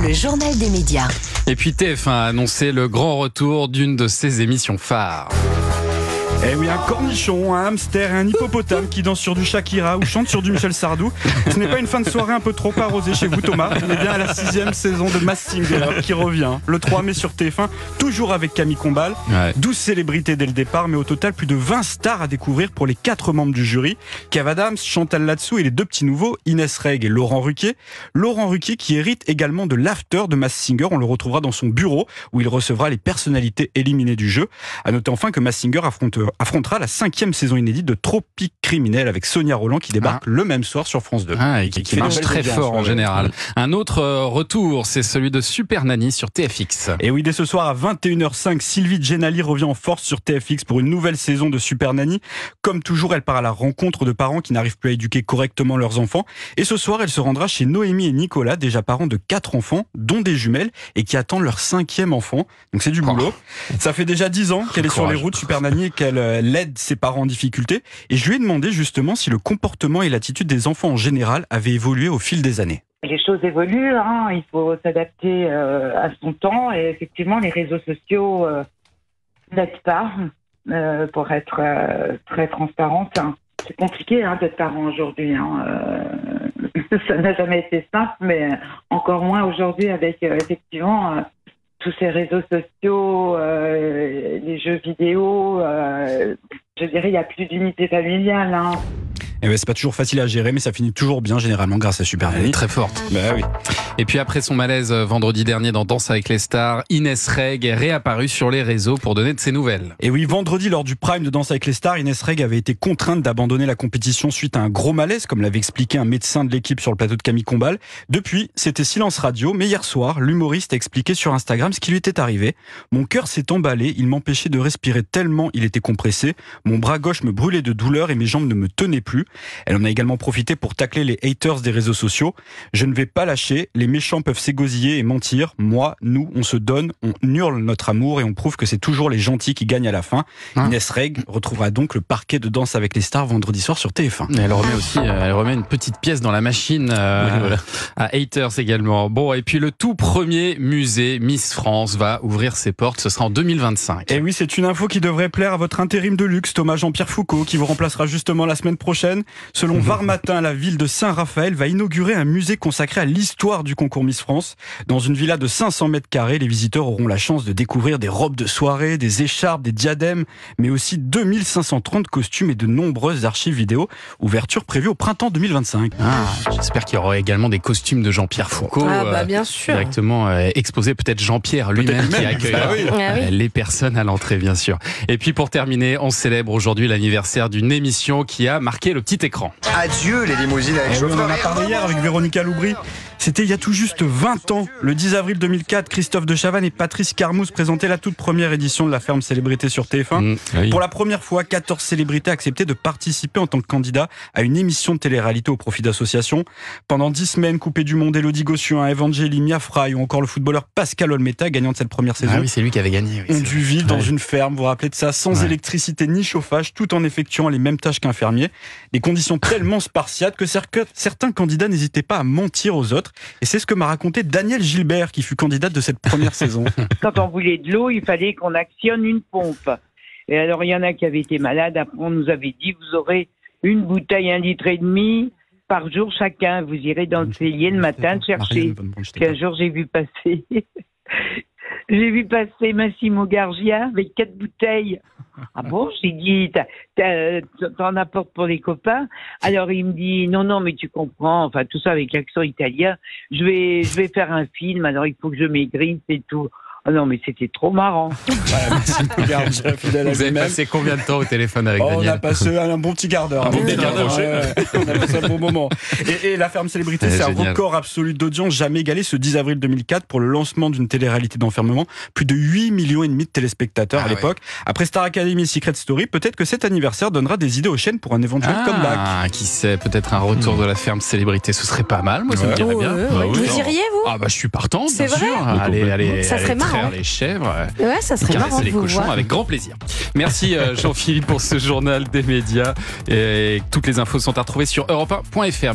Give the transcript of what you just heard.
Le journal des médias. Et puis TF1 a annoncé le grand retour d'une de ses émissions phares. Eh oui, un cornichon, un hamster et un hippopotame qui dansent sur du Shakira ou chantent sur du Michel Sardou. Ce n'est pas une fin de soirée un peu trop arrosée chez vous, Thomas. On est bien à la 6e saison de Masked Singer qui revient le 3 mai sur TF1, toujours avec Camille Combal. 12 célébrités dès le départ, mais au total plus de 20 stars à découvrir pour les 4 membres du jury. Kev Adams, Chantal Latsou et les 2 petits nouveaux, Inès Reg et Laurent Ruquier. Laurent Ruquier qui hérite également de l'after de Masked Singer. On le retrouvera dans son bureau où il recevra les personnalités éliminées du jeu. À noter enfin que Masked Singer affrontera la 5e saison inédite de Tropique Criminel avec Sonia Roland qui débarque le même soir sur France 2. Et qui marche très fort en général. Un autre retour, c'est celui de Super Nanny sur TFX. Et oui, dès ce soir à 21h05, Sylvie Genali revient en force sur TFX pour une nouvelle saison de Super Nanny. Comme toujours, elle part à la rencontre de parents qui n'arrivent plus à éduquer correctement leurs enfants. Et ce soir, elle se rendra chez Noémie et Nicolas, déjà parents de 4 enfants, dont des jumelles, et qui attendent leur 5e enfant. Donc c'est du boulot. Ça fait déjà 10 ans qu'elle est sur les routes, Super Nanny, et qu'elle aide ses parents en difficulté. Et je lui ai demandé justement si le comportement et l'attitude des enfants en général avaient évolué au fil des années. Les choses évoluent, il faut s'adapter à son temps. Et effectivement, les réseaux sociaux n'aident pas, pour être très transparente. C'est compliqué d'être parent aujourd'hui. Ça n'a jamais été simple, mais encore moins aujourd'hui avec effectivement tous ces réseaux sociaux, les jeux vidéo. Je dirais, il n'y a plus d'unité familiale. Et ouais, c'est pas toujours facile à gérer, mais ça finit toujours bien généralement grâce à Super Nanny. Elle est très forte. Bah oui. Et puis après son malaise vendredi dernier dans Danse avec les stars, Inès Reg est réapparue sur les réseaux pour donner de ses nouvelles. Et oui, vendredi lors du prime de Danse avec les stars, Inès Reg avait été contrainte d'abandonner la compétition suite à un gros malaise, comme l'avait expliqué un médecin de l'équipe sur le plateau de Camille Combal. Depuis, c'était silence radio, mais hier soir, l'humoriste a expliqué sur Instagram ce qui lui était arrivé. Mon cœur s'est emballé, il m'empêchait de respirer tellement il était compressé. Mon bras gauche me brûlait de douleur et mes jambes ne me tenaient plus. Elle en a également profité pour tacler les haters des réseaux sociaux. Je ne vais pas lâcher, les méchants peuvent s'égosiller et mentir. Moi, nous, on se donne, on hurle notre amour et on prouve que c'est toujours les gentils qui gagnent à la fin. Inès Reg retrouvera donc le parquet de Danse avec les stars vendredi soir sur TF1. Et elle remet une petite pièce dans la machine à haters également. Bon, et puis le tout premier musée Miss France va ouvrir ses portes, ce sera en 2025. Et oui, c'est une info qui devrait plaire à votre intérim de luxe, Thomas Jean-Pierre Foucault, qui vous remplacera justement la semaine prochaine. Selon Var Matin, la ville de Saint-Raphaël va inaugurer un musée consacré à l'histoire du concours Miss France. Dans une villa de 500 mètres carrés, les visiteurs auront la chance de découvrir des robes de soirée, des écharpes, des diadèmes, mais aussi 2530 costumes et de nombreuses archives vidéo. Ouverture prévue au printemps 2025. J'espère qu'il y aura également des costumes de Jean-Pierre Foucault. Bien sûr. Directement exposé, peut-être Jean-Pierre lui-même qui accueillera les personnes à l'entrée, bien sûr. Et puis pour terminer, on célèbre aujourd'hui l'anniversaire d'une émission qui a marqué le petit écran. Adieu les limousines avec chauffeur. On en a parlé hier avec Véronica Loubry. C'était il y a tout juste 20 ans. Le 10 avril 2004, Christophe de Chavannes et Patrice Carmouze présentaient la toute première édition de la Ferme Célébrité sur TF1. Pour la première fois, 14 célébrités acceptaient de participer en tant que candidats à une émission de télé-réalité au profit d'associations. Pendant 10 semaines, coupé du monde, Élodie Gossuin, Evangélie, Mia Fry ou encore le footballeur Pascal Olmeta, gagnant de cette première saison. C'est lui qui avait gagné. Ont dû vivre dans une ferme, vous vous rappelez de ça, sans électricité ni chauffage, tout en effectuant les mêmes tâches qu'un fermier. Des conditions tellement spartiates que certains candidats n'hésitaient pas à mentir aux autres. Et c'est ce que m'a raconté Danielle Gilbert, qui fut candidate de cette première saison. Quand on voulait de l'eau, il fallait qu'on actionne une pompe. Et alors, il y en a qui avaient été malades. Après, on nous avait dit, vous aurez une bouteille 1,5 litre par jour chacun. Vous irez dans le cellier le matin chercher. Puis un jour, j'ai vu passer Massimo Gargia avec 4 bouteilles. Ah bon, j'ai dit, t'en apportes pour les copains. Alors il me dit, non, mais tu comprends, enfin tout ça avec l'accent italien. Je vais faire un film, alors il faut que je maigrisse et tout. Oh non, mais c'était trop marrant. Vous avez passé combien de temps au téléphone avec Daniel? On a passé un bon petit quart d'heure. On a passé un bon moment. Et la Ferme Célébrité, c'est un record absolu d'audience jamais égalé ce 10 avril 2004 pour le lancement d'une télé-réalité d'enfermement. Plus de 8,5 millions de téléspectateurs à l'époque. Après Star Academy et Secret Story, peut-être que cet anniversaire donnera des idées aux chaînes pour un éventuel comeback. Qui sait, peut-être un retour de la Ferme Célébrité, ce serait pas mal. Moi, ça me dirait bien. Vous iriez, vous? Je suis partant, bien sûr. Allez, ça serait marrant. Les chèvres, ça serait marrant de les vous cochons voir. avec grand plaisir. Merci Jean-Philippe pour ce journal des médias. Et toutes les infos sont à retrouver sur europe1.fr.